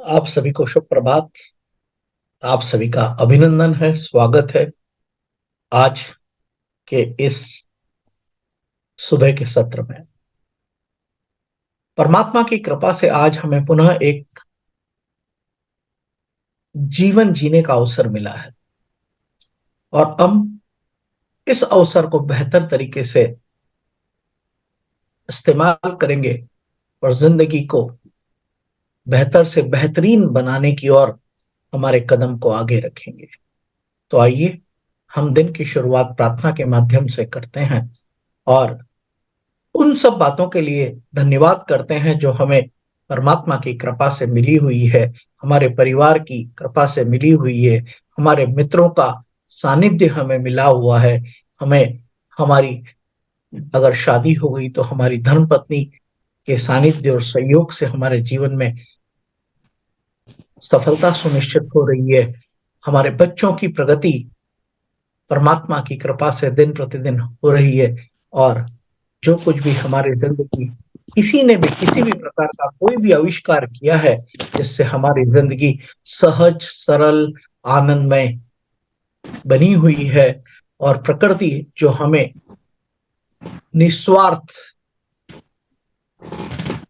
आप सभी को शुभ प्रभात। आप सभी का अभिनंदन है, स्वागत है आज के इस सुबह के सत्र में। परमात्मा की कृपा से आज हमें पुनः एक जीवन जीने का अवसर मिला है और हम इस अवसर को बेहतर तरीके से इस्तेमाल करेंगे और जिंदगी को बेहतर से बेहतरीन बनाने की ओर हमारे कदम को आगे रखेंगे। तो आइए हम दिन की शुरुआत प्रार्थना के माध्यम से करते हैं और उन सब बातों के लिए धन्यवाद करते हैं जो हमें परमात्मा की कृपा से मिली हुई है, हमारे परिवार की कृपा से मिली हुई है, हमारे मित्रों का सानिध्य हमें मिला हुआ है। हमें हमारी अगर शादी हो गई तो हमारी धर्मपत्नी के सानिध्य और सहयोग से हमारे जीवन में सफलता सुनिश्चित हो रही है। हमारे बच्चों की प्रगति परमात्मा की कृपा से दिन प्रतिदिन हो रही है और जो कुछ भी हमारी जिंदगी किसी ने भी किसी भी प्रकार का कोई भी आविष्कार किया है जिससे हमारी जिंदगी सहज सरल आनंदमय बनी हुई है और प्रकृति जो हमें निस्वार्थ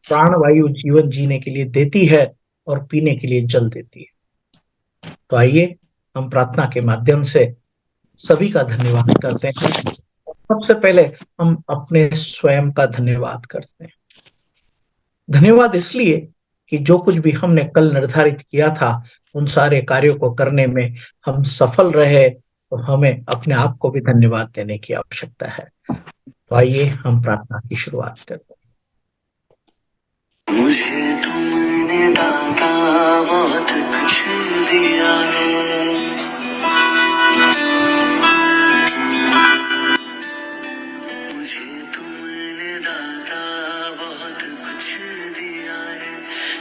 प्राणवायु जीवन जीने के लिए देती है और पीने के लिए जल देती है। तो आइए हम प्रार्थना के माध्यम से सभी का धन्यवाद करते हैं। सबसे पहले हम अपने स्वयं का धन्यवाद करते हैं। धन्यवाद इसलिए कि जो कुछ भी हमने कल निर्धारित किया था उन सारे कार्यों को करने में हम सफल रहे, तो हमें अपने आप को भी धन्यवाद देने की आवश्यकता है। तो आइए हम प्रार्थना की शुरुआत करते हैं। मुझे तुमने दाता बहुत कुछ दिया है, मुझे तुमने दाता बहुत कुछ दिया है।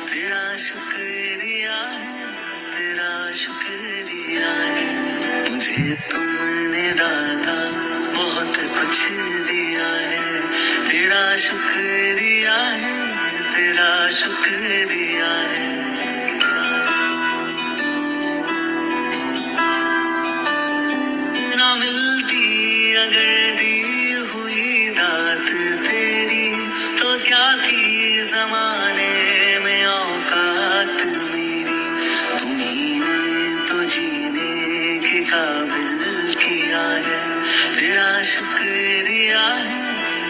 तेरा शुक्रिया है, तेरा शुक्रिया है। मुझे तुमने दाता बहुत कुछ दिया है। तेरा शुक्रिया है, तेरा शुक्रिया है। ना मिलती अगर दी हुई दात तेरी तो क्या थी जमाने में औकात मेरी। तुम्ही ने तो जीने के काबिल किया है। तेरा शुक्रिया है,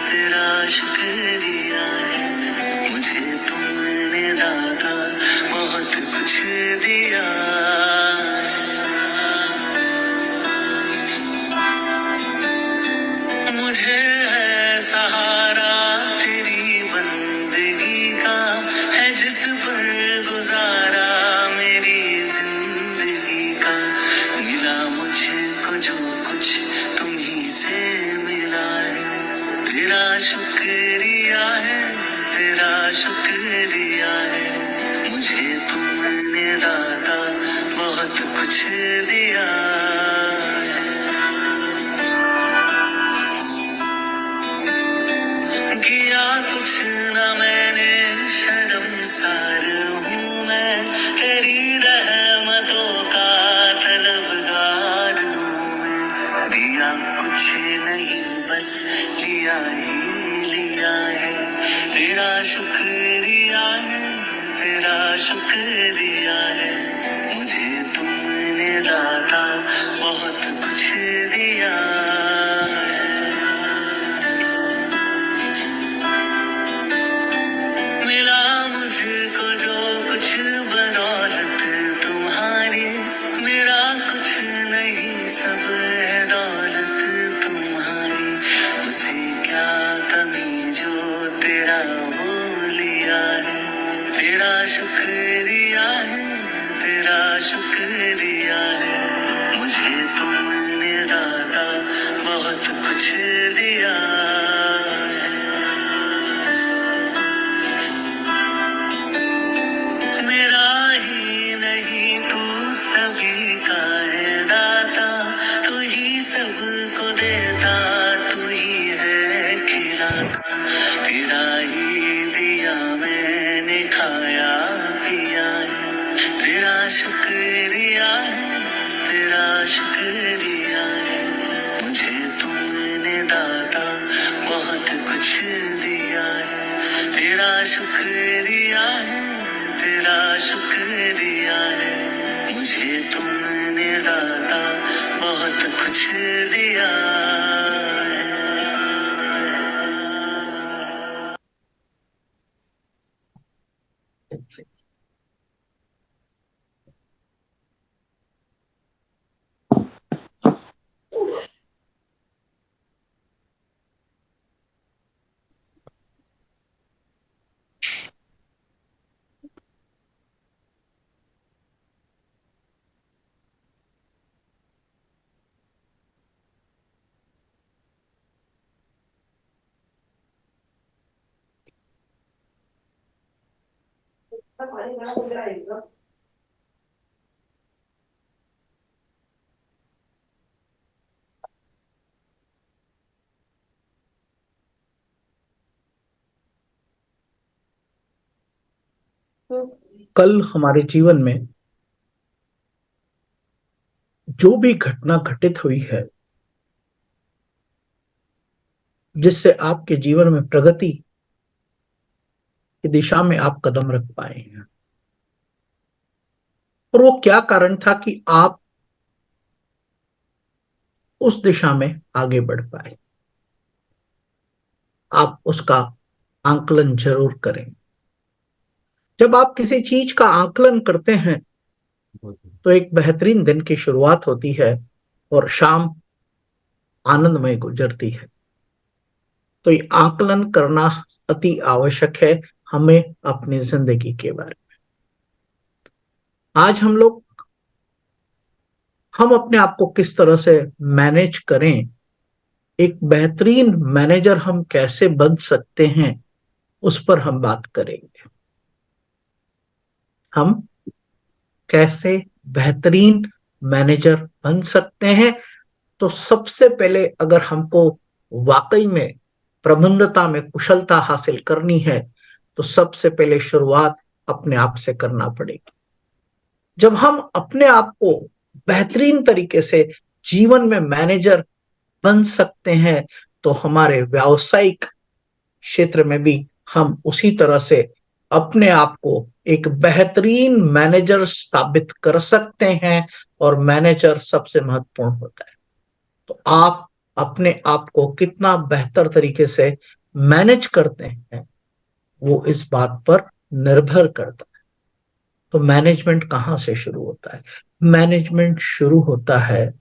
तेरा शुक्रिया है। मुझे तुमने दाता बहुत कुछ दिया है। मुझे है सहारा तेरी बंदगी का, है जिस पर गुजारा मेरी जिंदगी का। मिला मुझको जो कुछ तुम्ही से मिला है। तेरा शुक्रिया है, तेरा शुक्रिया है। मुझे तुमने दाता बहुत कुछ दिया है। किया कुछ न मैंने, शर्मसार हूँ मैं, तेरी रहमतों का तलबगार हूँ मैं। दिया कुछ नहीं बस लिया ही लिया है। तेरा शुक्रिया है, तेरा शुक्रिया है। मुझे तुमने दाता बहुत कुछ दिया है। मिला मुझको जो कुछ बदौलत तुम्हारी, मेरा कुछ नहीं सब है दौलत तुम्हारी। उसे क्या कमी जो तेरा वो लिया है। तेरा शुक्रिया है, तेरा शुक्रिया है। मुझे तुमने दाता बहुत कुछ दिया है। मेरा ही नहीं तू सभी का है दाता, तू ही सबको देता, तू ही है खिलाता। तेरा ही दिया मैंने खाया पिया है। शुक्रिया है, तेरा शुक्रिया है, मुझे तुमने दाता बहुत कुछ दिया है। तेरा शुक्रिया है, तेरा शुक्रिया है, मुझे तुमने दाता बहुत कुछ दिया है। कल हमारे जीवन में जो भी घटना घटित हुई है जिससे आपके जीवन में प्रगति की दिशा में आप कदम रख पाए हैं, और वो क्या कारण था कि आप उस दिशा में आगे बढ़ पाए, आप उसका आंकलन जरूर करें। जब आप किसी चीज का आंकलन करते हैं तो एक बेहतरीन दिन की शुरुआत होती है और शाम आनंदमय गुजरती है। तो ये आंकलन करना अति आवश्यक है हमें अपनी जिंदगी के बारे में। आज हम अपने आप को किस तरह से मैनेज करें, एक बेहतरीन मैनेजर हम कैसे बन सकते हैं, उस पर हम बात करेंगे। हम कैसे बेहतरीन मैनेजर बन सकते हैं? तो सबसे पहले अगर हमको वाकई में प्रबंधता में कुशलता हासिल करनी है तो सबसे पहले शुरुआत अपने आप से करना पड़ेगी। जब हम अपने आप को बेहतरीन तरीके से जीवन में मैनेजर बन सकते हैं तो हमारे व्यावसायिक क्षेत्र में भी हम उसी तरह से अपने आप को एक बेहतरीन मैनेजर साबित कर सकते हैं। और मैनेजर सबसे महत्वपूर्ण होता है। तो आप अपने आप को कितना बेहतर तरीके से मैनेज करते हैं वो इस बात पर निर्भर करता है। तो मैनेजमेंट कहाँ से शुरू होता है? मैनेजमेंट शुरू होता है,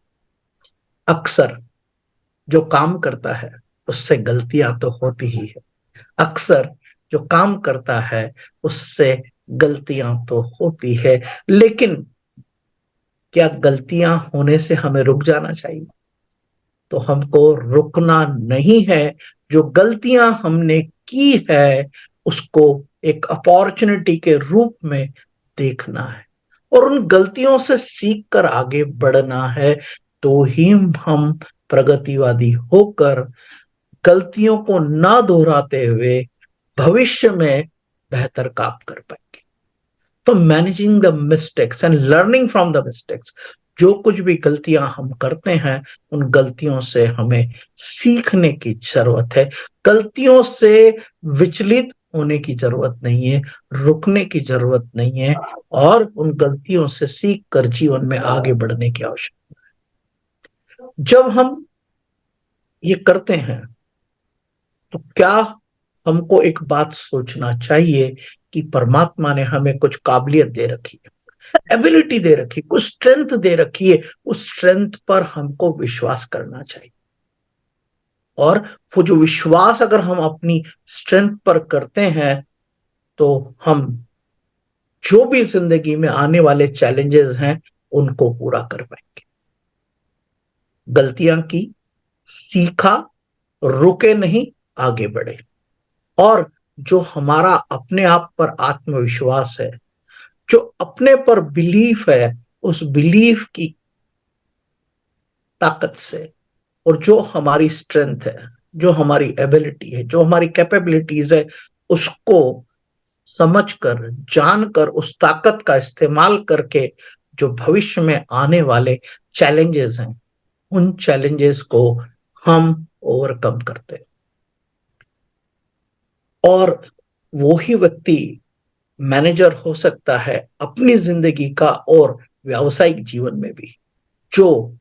अक्सर जो काम करता है उससे गलतियां तो होती ही है। अक्सर जो काम करता है उससे गलतियां तो होती है, लेकिन क्या गलतियां होने से हमें रुक जाना चाहिए? तो हमको रुकना नहीं है। जो गलतियां हमने की है उसको एक अपॉर्चुनिटी के रूप में देखना है और उन गलतियों से सीख कर आगे बढ़ना है। तो ही हम प्रगतिवादी होकर गलतियों को ना दोहराते हुए भविष्य में बेहतर काम कर पाएंगे। तो managing the mistakes and learning from the mistakes, जो कुछ भी गलतियां हम करते हैं उन गलतियों से हमें सीखने की जरूरत है। गलतियों से विचलित होने की जरूरत नहीं है, रुकने की जरूरत नहीं है, और उन गलतियों से सीख कर जीवन में आगे बढ़ने की आवश्यकता है। जब हम ये करते हैं तो क्या हमको एक बात सोचना चाहिए कि परमात्मा ने हमें कुछ काबिलियत दे रखी है, एबिलिटी दे रखी, कुछ स्ट्रेंथ दे रखी है। उस स्ट्रेंथ पर हमको विश्वास करना चाहिए। और वो जो विश्वास अगर हम अपनी स्ट्रेंथ पर करते हैं तो हम जो भी जिंदगी में आने वाले चैलेंजेस हैं उनको पूरा कर पाएंगे। गलतियां की, सीखा, रुके नहीं, आगे बढ़े। और जो हमारा अपने आप पर आत्मविश्वास है, जो अपने पर बिलीफ है, उस बिलीफ की ताकत से, और जो हमारी स्ट्रेंथ है, जो हमारी एबिलिटी है, जो हमारी कैपेबिलिटीज है, उसको समझकर, जानकर, उस ताकत का इस्तेमाल करके जो भविष्य में आने वाले चैलेंजेस हैं, उन चैलेंजेस को हम ओवरकम करते हैं। और वो ही व्यक्ति मैनेजर हो सकता है अपनी जिंदगी का और व्यावसायिक जीवन में भी, जो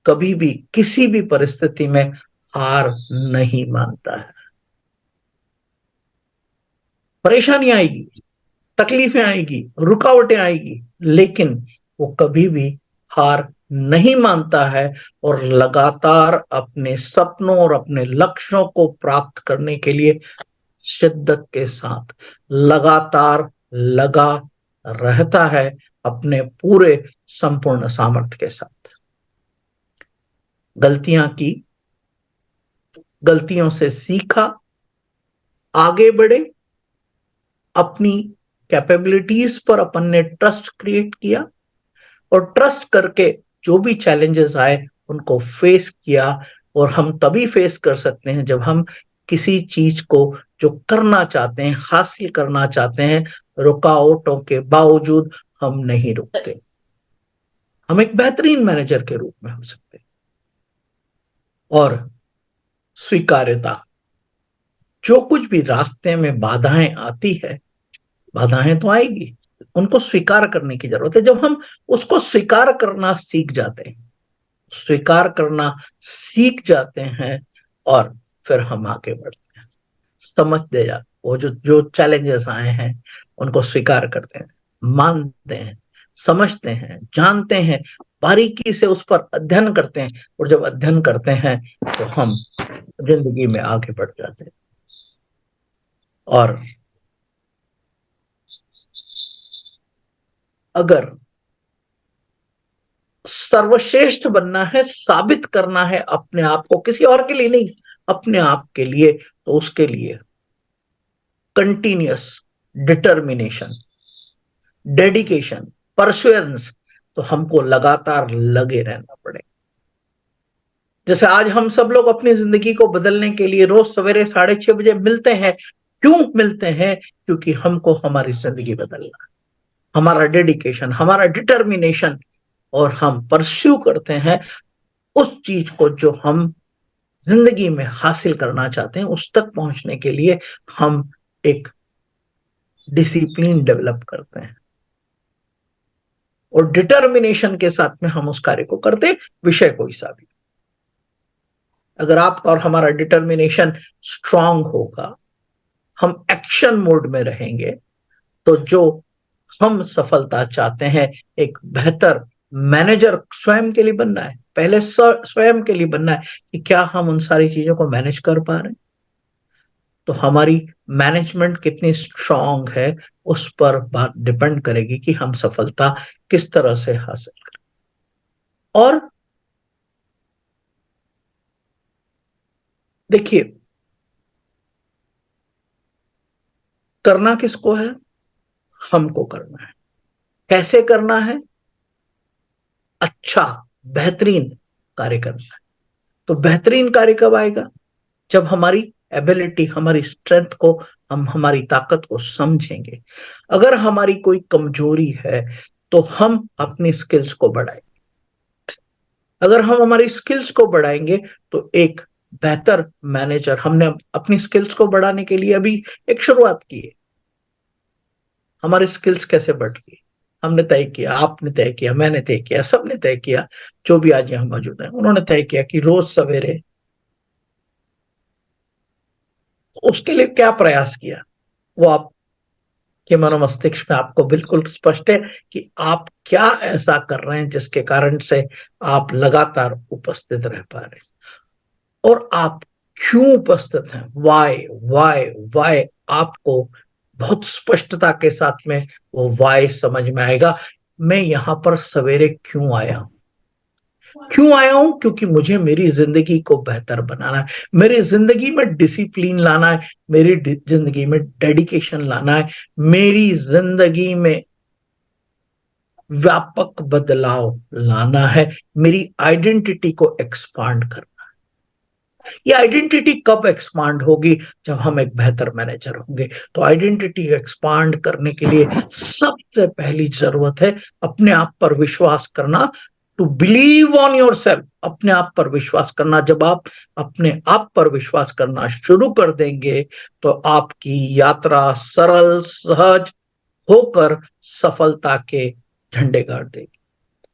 कभी भी किसी भी परिस्थिति में हार नहीं मानता है। परेशानी आएगी, तकलीफें आएगी, रुकावटें आएगी, लेकिन वो कभी भी हार नहीं मानता है और लगातार अपने सपनों और अपने लक्ष्यों को प्राप्त करने के लिए शिद्दत के साथ लगातार लगा रहता है, अपने पूरे संपूर्ण सामर्थ्य के साथ। गलतियां की, गलतियों से सीखा, आगे बढ़े, अपनी कैपेबिलिटीज पर अपन ने ट्रस्ट क्रिएट किया और ट्रस्ट करके जो भी चैलेंजेस आए उनको फेस किया। और हम तभी फेस कर सकते हैं जब हम किसी चीज को जो करना चाहते हैं, हासिल करना चाहते हैं, रुकावटों के बावजूद हम नहीं रुकते। हम एक बेहतरीन मैनेजर के रूप में हो सकते हैं। और स्वीकार्यता, जो कुछ भी रास्ते में बाधाएं आती है, बाधाएं तो आएगी, उनको स्वीकार करने की जरूरत है। जब हम उसको स्वीकार करना सीख जाते हैं, स्वीकार करना सीख जाते हैं, और फिर हम आगे बढ़ते हैं, समझते जाते, वो जो जो चैलेंजेस आए हैं उनको स्वीकार करते हैं, मानते हैं, समझते हैं, जानते हैं, बारीकी से उस पर अध्ययन करते हैं। और जब अध्ययन करते हैं तो हम जिंदगी में आगे बढ़ जाते हैं। और अगर सर्वश्रेष्ठ बनना है, साबित करना है अपने आप को, किसी और के लिए नहीं, अपने आप के लिए, तो उसके लिए कंटिन्यूअस डिटर्मिनेशन, डेडिकेशन, परसुएंस, तो हमको लगातार लगे रहना पड़ेगा। जैसे आज हम सब लोग अपनी जिंदगी को बदलने के लिए रोज सवेरे 6:30 बजे मिलते हैं। क्यों मिलते हैं? क्योंकि हमको हमारी जिंदगी बदलना है, हमारा डेडिकेशन, हमारा डिटर्मिनेशन, और हम परस्यू करते हैं उस चीज को जो हम जिंदगी में हासिल करना चाहते हैं। उस तक पहुंचने के लिए हम एक डिसिप्लिन डेवलप करते हैं, और डिटर्मिनेशन के साथ में हम उस कार्य को करते, विषय कोई सा भी। अगर आपका और हमारा डिटर्मिनेशन स्ट्रांग होगा, हम एक्शन मोड में रहेंगे, तो जो हम सफलता चाहते हैं, एक बेहतर मैनेजर स्वयं के लिए बनना है, पहले स्वयं के लिए बनना है कि क्या हम उन सारी चीजों को मैनेज कर पा रहे हैं। तो हमारी मैनेजमेंट कितनी स्ट्रांग है, उस पर बात डिपेंड करेगी कि हम सफलता किस तरह से हासिल करें। और देखिए, करना किसको है? हमको करना है। कैसे करना है? अच्छा, बेहतरीन कार्य करना है। तो बेहतरीन कार्य कब आएगा? जब हमारी एबिलिटी, हमारी स्ट्रेंथ को, हम हमारी ताकत को समझेंगे। अगर हमारी कोई कमजोरी है तो हम अपनी स्किल्स को बढ़ाएंगे। अगर हम हमारी स्किल्स को बढ़ाएंगे तो एक बेहतर मैनेजर, हमने अपनी स्किल्स को बढ़ाने के लिए अभी एक शुरुआत की है। हमारी स्किल्स कैसे बढ़ गई? हमने तय किया, आपने तय किया, मैंने तय किया, सबने तय किया, जो भी आज यहाँ मौजूद है उन्होंने तय किया कि रोज सवेरे, उसके लिए क्या प्रयास किया वो आपके मनोमस्तिष्क में आपको बिल्कुल स्पष्ट है कि आप क्या ऐसा कर रहे हैं जिसके कारण से आप लगातार उपस्थित रह पा रहे हैं। और आप क्यों उपस्थित हैं, वाई वाई वाई, आपको बहुत स्पष्टता के साथ में वो वाई समझ में आएगा। मैं यहां पर सवेरे क्यों आया हूं? क्यों आया हूं? क्योंकि मुझे मेरी जिंदगी को बेहतर बनाना है, मेरी जिंदगी में डिसिप्लिन लाना है, मेरी जिंदगी में डेडिकेशन लाना है, मेरी जिंदगी में व्यापक बदलाव लाना है, मेरी आइडेंटिटी को एक्सपांड करना ये आइडेंटिटी कब एक्सपांड होगी? जब हम एक बेहतर मैनेजर होंगे। तो आइडेंटिटी एक्सपांड करने के लिए सबसे पहली जरूरत है अपने आप पर विश्वास करना, to believe on yourself, अपने आप पर विश्वास करना। जब आप अपने आप पर विश्वास करना शुरू कर देंगे तो आपकी यात्रा सरल सहज होकर सफलता के झंडे गाड़ देगी।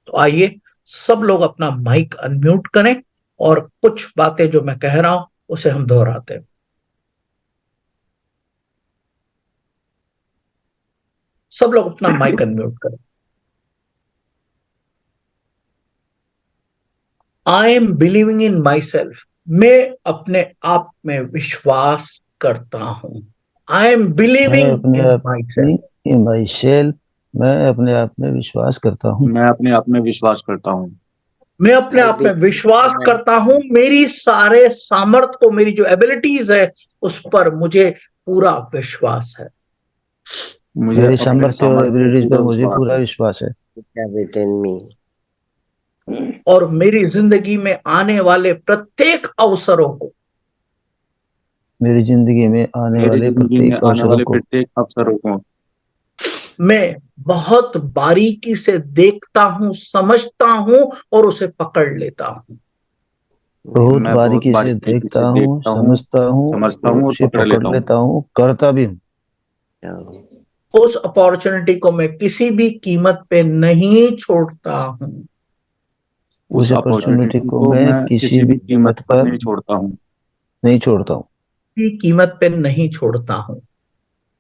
तो आइए सब लोग अपना माइक अनम्यूट करें और कुछ बातें जो मैं कह रहा हूं उसे हम दोहराते हैं। सब लोग अपना माइक अनम्यूट करें। I am believing in my self, मैं अपने आप में विश्वास करता हूं। आई एम मैं बिलीविंग अपने इन आप my self, in my self, मैं अपने आप में विश्वास करता हूँ। मैं अपने आप में विश्वास करता हूँ। मैं अपने आप में विश्वास करता हूं। मेरी सारे सामर्थ्य को, मेरी जो एबिलिटीज है उस पर मुझे पूरा विश्वास है। मुझे मेरी अपने सामर्थ्य और सामर्थ्य एबिलिटीज पर पर मुझे विश्वास पूरा है। विश्वास है। within me. और मेरी जिंदगी में आने वाले प्रत्येक अवसरों को, मेरी जिंदगी में आने मेरी वाले जिंदगी में प्रत्येक आने अवसरों वाले को प्रत्येक अवसरों को मैं बहुत बारीकी से देखता हूं, समझता हूं और उसे पकड़ लेता हूं। बहुत मैं बहुत बारीकी से बारीकी देखता से हूँ, देखता हूँ, समझता हूँ समझता और हूँ और उसे पकड़ पकड़ लेता हूँ। लेता हूँ, करता भी हूँ। उस अपॉर्चुनिटी को मैं किसी भी कीमत पे नहीं छोड़ता हूं। उस उस अपॉर्चुनिटी अपॉर्चुनिटी को को मैं मैं किसी किसी भी भी कीमत कीमत पर पर नहीं छोड़ता हूँ। नहीं छोड़ता हूँ। किसी कीमत पे नहीं छोड़ता हूँ।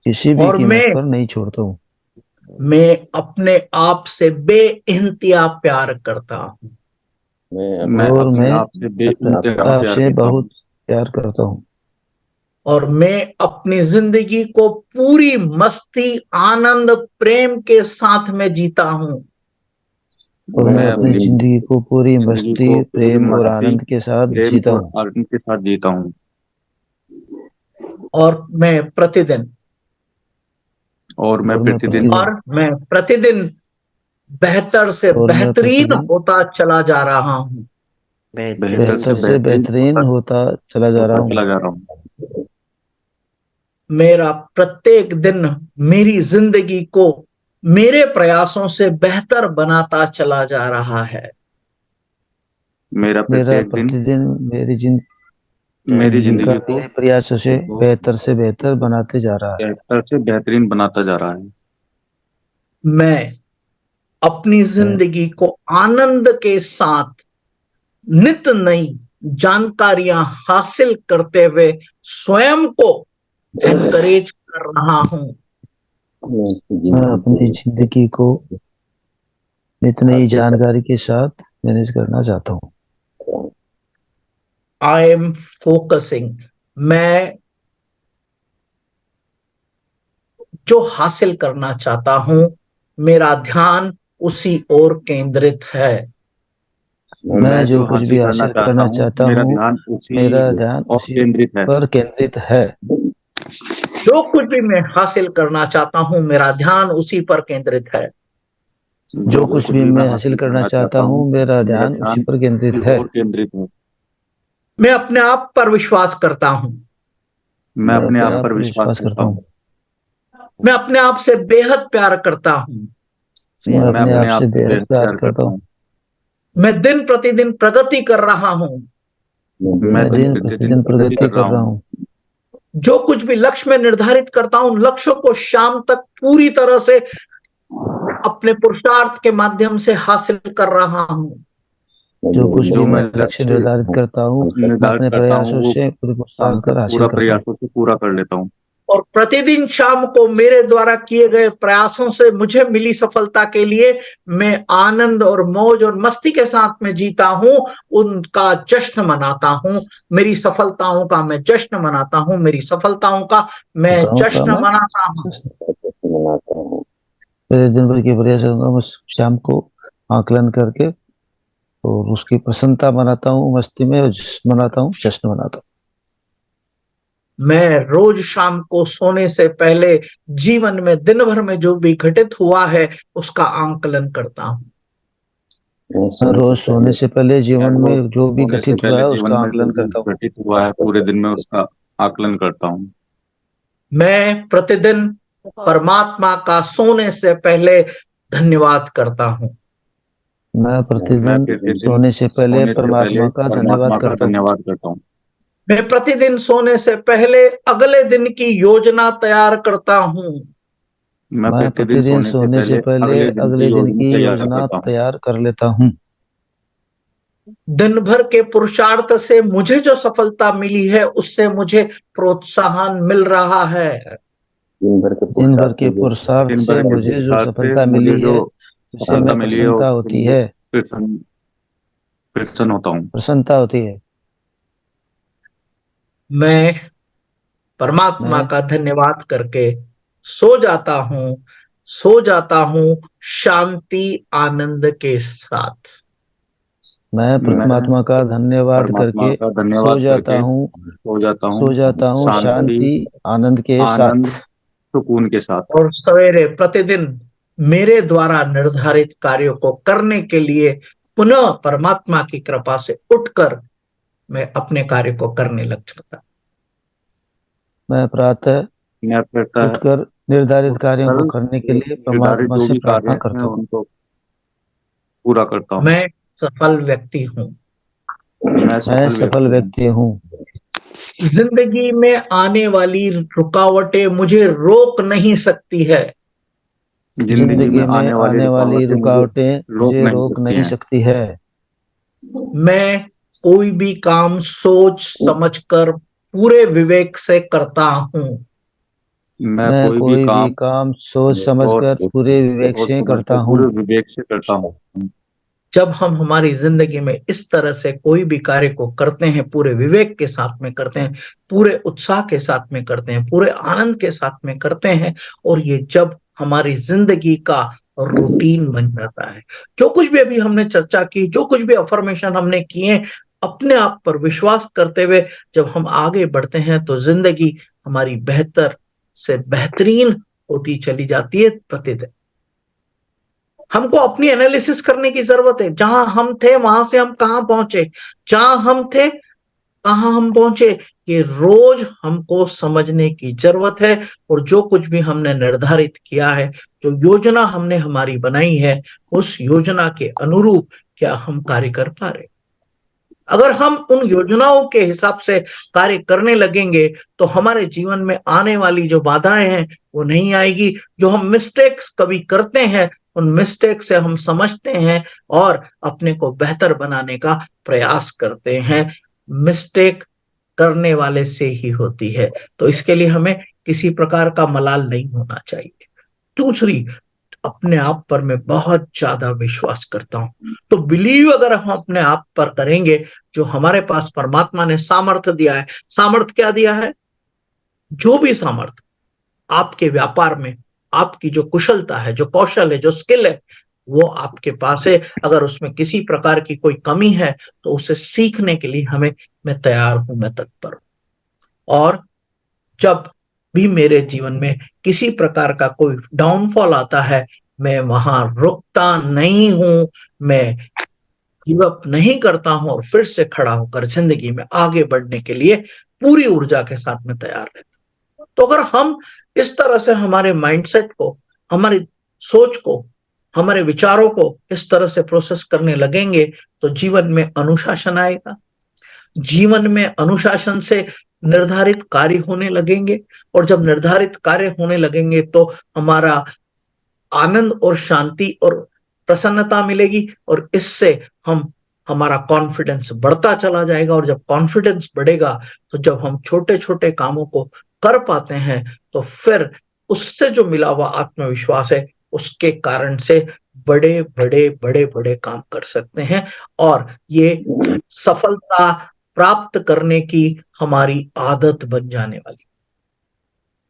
किसी भी और कीमत पर नहीं छोड़ता हूँ। मैं अपने आप से बेइंतहा प्यार करता हूँ। मैं और अपने मैं आप से बेइंतहा प्यार आपसे करता बहुत हूँ। प्यार करता हूँ। और मैं अपनी जिंदगी को पूरी मस्ती, आनंद, प्रेम के साथ में जीता हूँ। और मैं मैं अपनी अपनी जिंदगी को पूरी जिंदगी मस्ती, को पूरी प्रेम और मस्ती, आनंद के साथ प्रेम जीता और हूँ। आनंद के साथ जीता हूँ। और मैं प्रतिदिन और मैं प्रतिदिन बेहतर से और मैं बेहतरीन प्रतिदिन होता चला जा रहा हूँ। बेहतर से बेहतरीन होता चला जा रहा होता हूँ। चला जा रहा हूँ। मेरा प्रत्येक दिन मेरी जिंदगी को मेरे प्रयासों से बेहतर बनाता चला जा रहा है। मेरा मेरा प्रत्येक दिन प्रतिदिन मेरी जिंदगी जिंदगी को मेरे प्रयासों से बेहतर बनाते जा रहा है। बेहतर से बेहतरीन बनाता जा रहा है। मैं अपनी मैं जिंदगी को आनंद के साथ नित नई जानकारियां हासिल करते हुए स्वयं को एनकरेज कर रहा हूं। मैं अपनी जिंदगी को नित नई जानकारी के साथ मैनेज करना चाहता हूँ। आई एम फोकसिंग, मैं जो हासिल करना चाहता हूं मेरा ध्यान उसी ओर केंद्रित है। मैं जो कुछ भी हासिल करना चाहता मेरा हूँ ध्यान उसी मेरा ध्यान और उसी केंद्रित है। पर केंद्रित है। जो कुछ भी मैं हासिल करना चाहता हूं मेरा ध्यान उसी पर केंद्रित है। जो कुछ भी मैं हासिल करना चाहता हूँ मेरा ध्यान उसी पर केंद्रित है। और केंद्रित है। मैं अपने आप पर विश्वास करता हूं। मैं अपने आप पर विश्वास करता हूँ। मैं अपने आप से बेहद प्यार करता हूं। मैं मैं अपने अपने आप आप से से बेहद बेहद प्यार प्यार करता करता हूँ। हूँ। मैं दिन प्रतिदिन प्रगति कर रहा हूं। मैं दिन प्रतिदिन प्रगति कर रहा हूँ। जो कुछ भी लक्ष्य में निर्धारित करता हूं लक्ष्य को शाम तक पूरी तरह से अपने पुरुषार्थ के माध्यम से हासिल कर रहा हूं। जो कुछ भी जो मैं मैं लक्ष्य निर्धारित करता हूँ मैं निर्धारित अपने करता हूँ प्रयासों वो से पूरे शाम पुरुषार्थ तक कर हासिल पूरा करता हूँ। प्रयासों से पूरा कर लेता हूँ। और प्रतिदिन शाम को मेरे द्वारा किए गए प्रयासों से मुझे मिली सफलता के लिए मैं आनंद और मौज और मस्ती के साथ में जीता हूं, उनका जश्न मनाता हूं। मेरी सफलताओं का मैं जश्न मनाता हूं। मेरी सफलताओं का मैं जश्न मनाता हूं। मेरे दिन भर के प्रयास करूंगा मैं शाम को आकलन करके और उसकी प्रसन्नता मनाता हूँ, मस्ती में मनाता हूँ, जश्न मनाता हूँ। मैं रोज शाम को सोने से पहले जीवन में दिन भर में जो भी घटित हुआ है उसका आंकलन करता हूं। मैं रोज सोने से पहले जीवन रोज में जो भी सोने से घटित हुआ पहले है जीवन उसका में जो आकलन भी करता हूँ। घटित हुआ है पूरे दिन में उसका आकलन करता हूँ। मैं प्रतिदिन परमात्मा का सोने से पहले धन्यवाद करता हूँ। मैं मैं प्रतिदिन प्रतिदिन सोने से पहले सोने से पहले परमात्मा का धन्यवाद परमात्मा का करता हूँ। धन्यवाद करता हूँ। मैं प्रतिदिन सोने से पहले अगले दिन की योजना तैयार करता हूँ। मैं मैं प्रतिदिन प्रतिदिन सोने से पहले पहले अगले दिन की अगले दिन योजना की तैयार योजना करता हूँ। तैयार कर लेता हूँ। दिन भर के पुरुषार्थ से मुझे जो सफलता मिली है उससे मुझे प्रोत्साहन मिल रहा है। दिन भर के पुरुषार्थ दिन भर से के मुझे जो पुरुषार्थ से सफलता मुझे मिली जो है उससे सफलता मैं मिली है प्रसन्नता उससे होती मुझे है। प्रसन्न होता हूँ। प्रसन्नता होती है। मैं परमात्मा मैं का धन्यवाद करके सो जाता हूँ। सो जाता हूँ शांति आनंद के साथ। मैं मैं परमात्मा का धन्यवाद परमात्मा करके का सो धन्यवाद जाता करके हूँ। सो जाता हूँ शांति शांति आनंद के आनंद साथ। सुकून के साथ। और सवेरे प्रतिदिन मेरे द्वारा निर्धारित कार्यों को करने के लिए पुनः परमात्मा की कृपा से उठकर मैं अपने कार्य को करने लग जाता। मैं प्रातः मैं प्रातः उठकर निर्धारित कार्यों उठकर को करने के लिए निर्धारित परमात्मा जो से भी प्रार्थना कार्य हैं करता हूँ। उनको पूरा करता हूँ। मैं सफल व्यक्ति हूँ। मैं मैं सफल सफल व्यक्ति हूँ। व्यक्ति हूँ। जिंदगी में आने वाली रुकावटें मुझे रोक नहीं सकती है। जिंदगी में जिंदगी में आने वाली आने वाली रुकावटें मुझे रुकावटें रोक मुझे नहीं रोक सकती नहीं हैं। सकती है। मैं कोई भी काम सोच समझकर पूरे विवेक से करता हूँ। मैं मैं कोई भी कोई भी काम काम सोच और समझकर पूरे विवेक सोच से समझ करता कर हूँ। पूरे विवेक से करता हूँ। जब हम हमारी जिंदगी में इस तरह से कोई भी कार्य को करते हैं, पूरे विवेक के साथ में करते हैं, पूरे उत्साह के साथ में करते हैं, पूरे आनंद के साथ में करते हैं, और ये जब हमारी जिंदगी का रूटीन बन जाता है, जो कुछ भी अभी हमने चर्चा की, जो कुछ भी अफर्मेशन हमने किए, अपने आप पर विश्वास करते हुए जब हम आगे बढ़ते हैं तो जिंदगी हमारी बेहतर से बेहतरीन होती चली जाती है प्रतिदिन। हमको अपनी एनालिसिस करने की जरूरत है। जहां हम थे वहां से हम कहां पहुंचे, जहां हम थे कहां हम पहुंचे, ये रोज हमको समझने की जरूरत है। और जो कुछ भी हमने निर्धारित किया है, जो योजना हमने हमारी बनाई है, उस योजना के अनुरूप क्या हम कार्य कर पा रहे। अगर हम उन योजनाओं के हिसाब से कार्य करने लगेंगे तो हमारे जीवन में आने वाली जो बाधाएं हैं वो नहीं आएगी। जो हम मिस्टेक्स कभी करते हैं, उन मिस्टेक से हम समझते हैं और अपने को बेहतर बनाने का प्रयास करते हैं। मिस्टेक करने वाले से ही होती है, तो इसके लिए हमें किसी प्रकार का मलाल नहीं होना चाहिए। दूसरी, अपने आप पर मैं बहुत ज्यादा विश्वास करता हूं। तो बिलीव अगर हम अपने आप पर करेंगे, जो हमारे पास परमात्मा ने सामर्थ्य दिया है, सामर्थ्य क्या दिया है, जो भी सामर्थ्य आपके व्यापार में, आपकी जो कुशलता है, जो कौशल है, जो स्किल है, वो आपके पास है। अगर उसमें किसी प्रकार की कोई कमी है तो उसे सीखने के लिए मैं तैयार हूं, मैं तत्पर हूं। और जब भी मेरे जीवन में किसी प्रकार का कोई डाउनफॉल आता है, मैं वहां रुकता नहीं हूं, मैं गिव अप नहीं करता हूं और फिर से खड़ा होकर जिंदगी में आगे बढ़ने के लिए पूरी ऊर्जा के साथ में तैयार रहता हूं। तो अगर हम इस तरह से हमारे माइंडसेट को, हमारी सोच को, हमारे विचारों को इस तरह से प्रोसेस करने लगेंगे तो जीवन में अनुशासन आएगा। जीवन में अनुशासन से निर्धारित कार्य होने लगेंगे, और जब निर्धारित कार्य होने लगेंगे तो हमारा आनंद और शांति और प्रसन्नता मिलेगी, और इससे हम हमारा कॉन्फिडेंस बढ़ता चला जाएगा। और जब कॉन्फिडेंस बढ़ेगा तो जब हम छोटे छोटे कामों को कर पाते हैं तो फिर उससे जो मिला हुआ आत्मविश्वास है, उसके कारण से बड़े बड़े बड़े बड़े काम कर सकते हैं। और ये सफलता प्राप्त करने की हमारी आदत बन जाने वाली।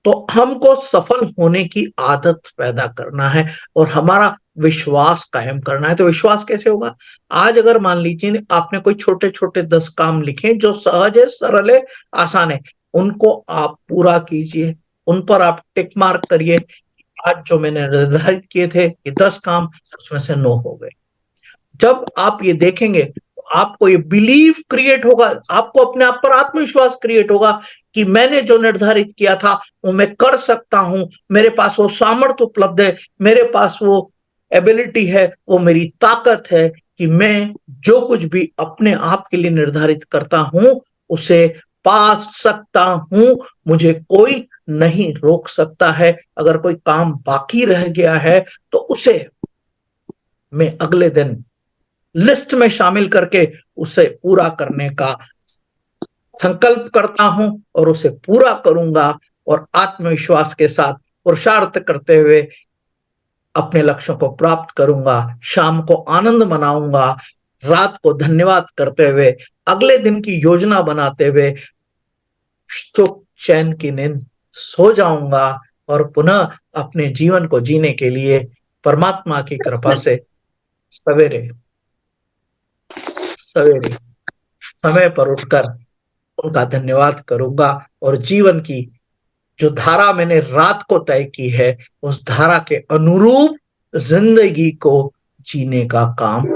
तो हमको सफल होने की आदत पैदा करना है और हमारा विश्वास कायम करना है। तो विश्वास कैसे होगा? आज अगर मान लीजिए आपने कोई छोटे छोटे 10 काम लिखे जो सहज है, सरल है, आसान है, उनको आप पूरा कीजिए, उन पर आप टिक मार्क करिए। आज जो मैंने निर्धारित किए थे ये 10 काम, उसमें से 9 हो गए। जब आप ये देखेंगे तो आपको ये बिलीव क्रिएट होगा, आपको अपने आप पर आत्मविश्वास क्रिएट होगा कि मैंने जो निर्धारित किया था वो मैं कर सकता हूं, मेरे पास वो सामर्थ्य उपलब्ध है, मेरे पास वो एबिलिटी है, वो मेरी ताकत है कि मैं जो कुछ भी अपने आप के लिए निर्धारित करता हूं उसे पा सकता हूं। मुझे कोई नहीं रोक सकता है। अगर कोई काम बाकी रह गया है तो उसे मैं अगले दिन लिस्ट में शामिल करके उसे पूरा करने का संकल्प करता हूं और उसे पूरा करूंगा और आत्मविश्वास के साथ पुरुषार्थ करते हुए अपने लक्ष्यों को प्राप्त करूंगा। शाम को आनंद मनाऊंगा, रात को धन्यवाद करते हुए, अगले दिन की योजना बनाते हुए सुख चैन की नींद सो जाऊंगा और पुनः अपने जीवन को जीने के लिए परमात्मा की कृपा से सवेरे सवेरे समय पर उठकर उनका धन्यवाद करूंगा और जीवन की जो धारा मैंने रात को तय की है उस धारा के अनुरूप जिंदगी को जीने का काम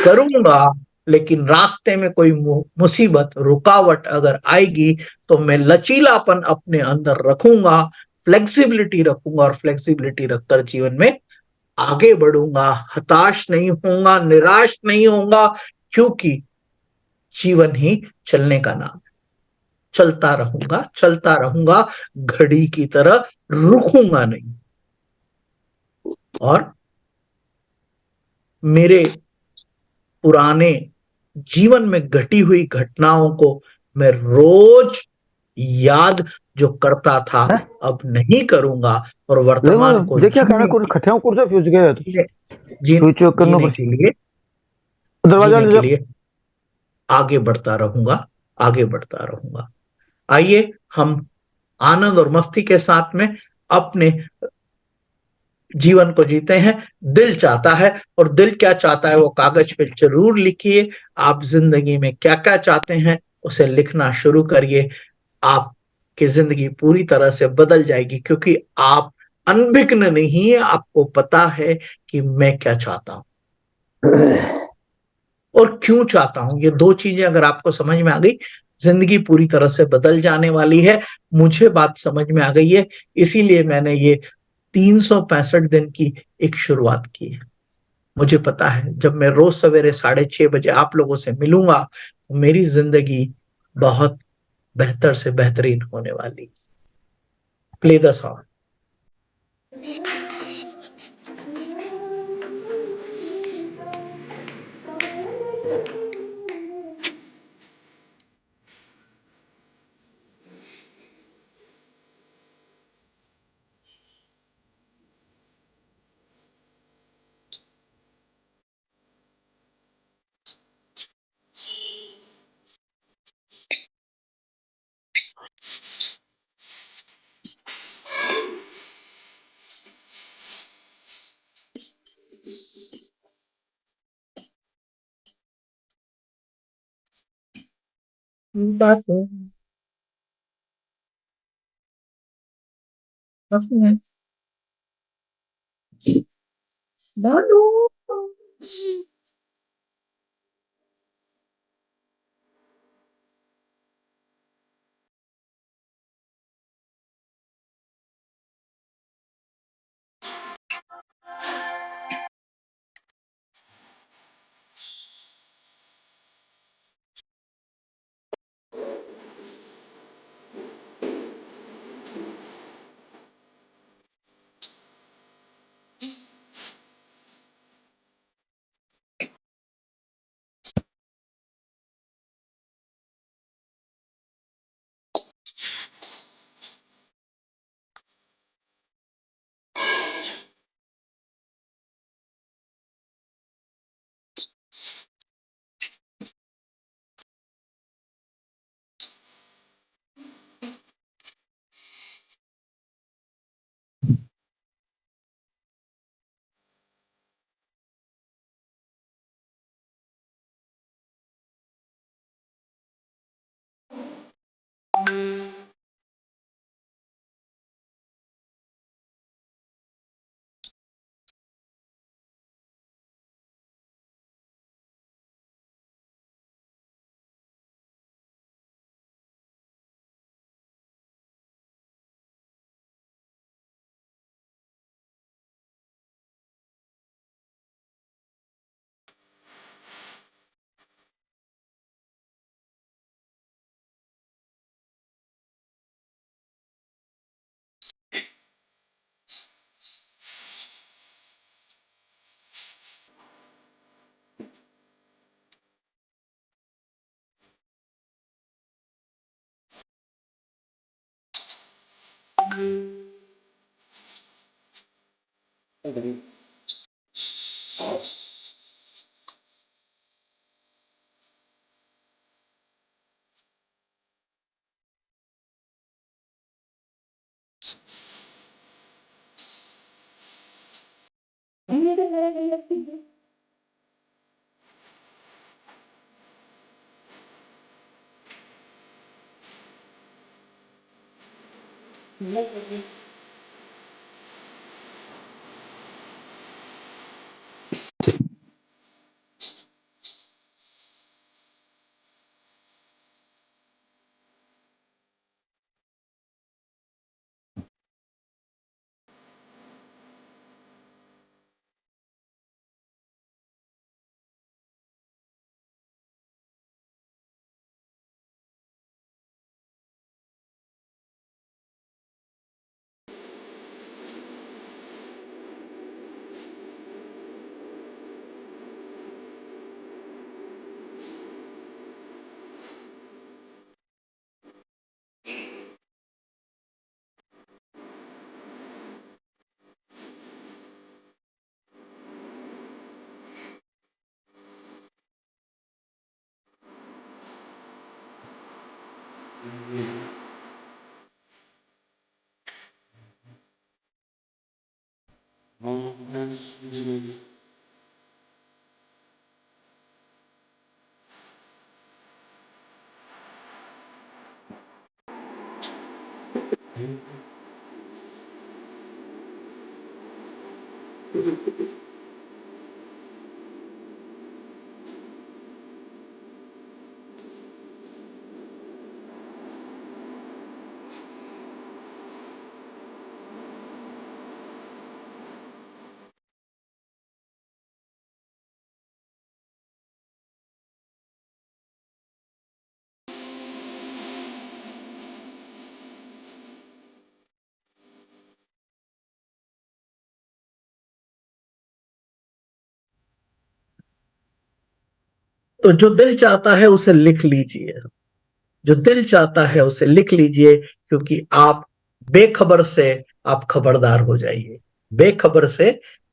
करूंगा। लेकिन रास्ते में कोई मुसीबत रुकावट अगर आएगी तो मैं लचीलापन अपने अंदर रखूंगा, फ्लेक्सिबिलिटी रखूंगा और फ्लेक्सिबिलिटी रखकर जीवन में आगे बढ़ूंगा। हताश नहीं होऊंगा, निराश नहीं होऊंगा, क्योंकि जीवन ही चलने का नाम, चलता रहूंगा, घड़ी की तरह रुकूंगा नहीं। और मेरे पुराने जीवन में घटी हुई घटनाओं को मैं रोज याद जो करता था है? अब नहीं करूंगा और वर्तमान को देखिए खाना को खटियाओं को फ्यूज गया फ्यूज करनो जीने पर के लिए दरवाजा जीने ले के जाओ। लिए आगे बढ़ता रहूंगा, आगे बढ़ता रहूंगा। आइए हम आनंद और मस्ती के साथ में अपने जीवन को जीते हैं। दिल चाहता है, और दिल क्या चाहता है वो कागज पे जरूर लिखिए। आप जिंदगी में क्या क्या चाहते हैं उसे लिखना शुरू करिए। आपकी जिंदगी पूरी तरह से बदल जाएगी, क्योंकि आप अनभिज्ञ नहीं है, आपको पता है कि मैं क्या चाहता हूं और क्यों चाहता हूं। ये दो चीजें अगर आपको समझ में आ गई, जिंदगी पूरी तरह से बदल जाने वाली है। मुझे बात समझ में आ गई है, इसीलिए मैंने ये 365 दिन की एक शुरुआत की है। मुझे पता है जब मैं रोज सवेरे 6:30 बजे आप लोगों से मिलूंगा तो मेरी जिंदगी बहुत बेहतर से बेहतरीन होने वाली। Play the song. तो जो दिल चाहता है उसे लिख लीजिए, जो दिल चाहता है उसे लिख लीजिए, क्योंकि आप बेखबर से आप खबरदार हो जाइए, बेखबर से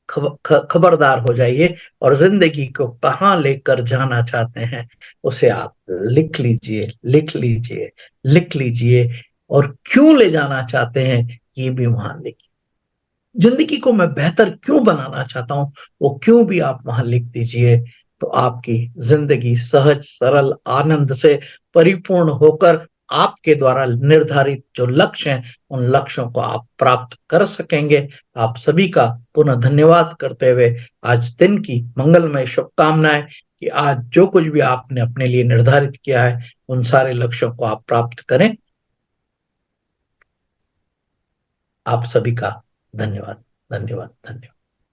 खबरदार हो जाइए, और जिंदगी को कहाँ लेकर जाना चाहते हैं उसे आप लिख लीजिए, लिख लीजिए, लिख लीजिए, और क्यों ले जाना चाहते हैं ये भी वहां लिखिए। जिंदगी को मैं बेहतर क्यों बनाना चाहता हूं वो क्यों भी आप वहां लिख दीजिए, तो आपकी जिंदगी सहज सरल आनंद से परिपूर्ण होकर आपके द्वारा निर्धारित जो लक्ष्य हैं उन लक्ष्यों को आप प्राप्त कर सकेंगे। आप सभी का पुनः धन्यवाद करते हुए आज दिन की मंगलमय शुभकामनाएं कि आज जो कुछ भी आपने अपने लिए निर्धारित किया है उन सारे लक्ष्यों को आप प्राप्त करें। आप सभी का धन्यवाद, धन्यवाद, धन्यवाद।